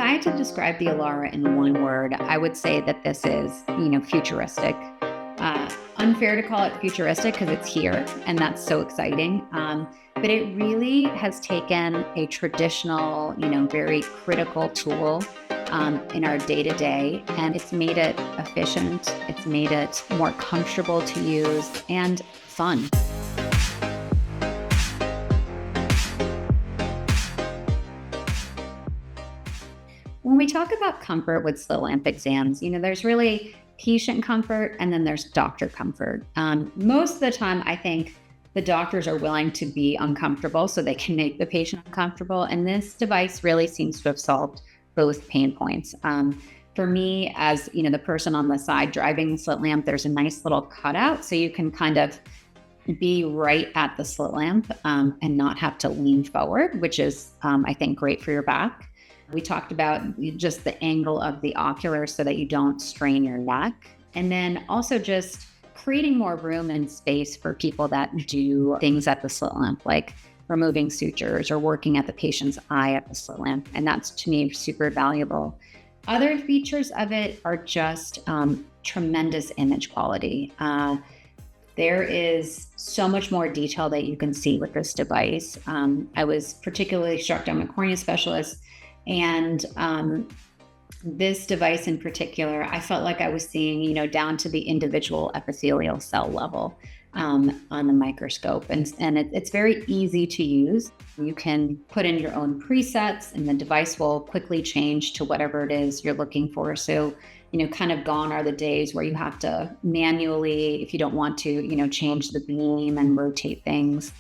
I had to describe the Elara in one word, I would say that this is, futuristic. Unfair to call it futuristic because it's here and that's so exciting. But it really has taken a traditional, very critical tool in our day-to-day, and it's made it efficient. It's made it more comfortable to use and fun. When we talk about comfort with slit lamp exams, there's really patient comfort and then there's doctor comfort. Most of the time, I think the doctors are willing to be uncomfortable so they can make the patient uncomfortable. And this device really seems to have solved both pain points. For me, as the person on the side driving the slit lamp, there's a nice little cutout so you can kind of be right at the slit lamp and not have to lean forward, which is, I think, great for your back. We talked about just the angle of the oculars so that you don't strain your neck. And then also just creating more room and space for people that do things at the slit lamp, like removing sutures or working at the patient's eye at the slit lamp. And that's, to me, super valuable. Other features of it are just tremendous image quality. There is so much more detail that you can see with this device. I was particularly struck. I'm a cornea specialist. And this device in particular, I felt like I was seeing, down to the individual epithelial cell level on the microscope. And it's very easy to use. You can put in your own presets and the device will quickly change to whatever it is you're looking for. So, kind of gone are the days where you have to manually, if you don't want to, change the beam and rotate things.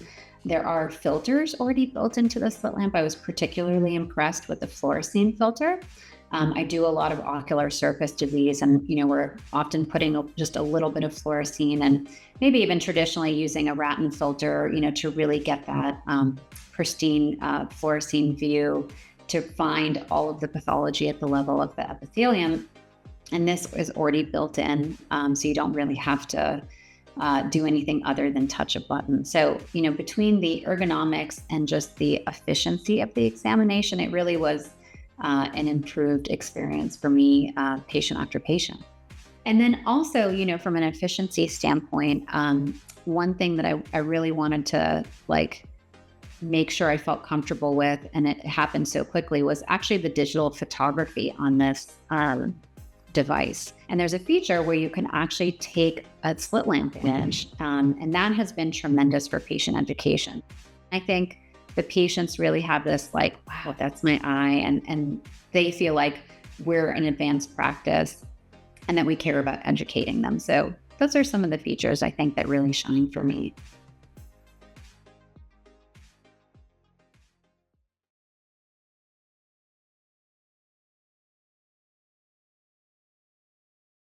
There are filters already built into the slit lamp. I was particularly impressed with the fluorescein filter. I do a lot of ocular surface disease, and we're often putting just a little bit of fluorescein and maybe even traditionally using a Ratten filter, to really get that pristine fluorescein view to find all of the pathology at the level of the epithelium. And this is already built in, so you don't really have to do anything other than touch a button. So, between the ergonomics and just the efficiency of the examination, it really was an improved experience for me, patient after patient. And then also, from an efficiency standpoint, one thing that I really wanted to make sure I felt comfortable with, and it happened so quickly, was actually the digital photography on this device. And there's a feature where you can actually take a slit lamp image, and that has been tremendous for patient education. I think the patients really have this wow, that's my eye, and they feel like we're an advanced practice and that we care about educating them. So those are some of the features I think that really shine for me.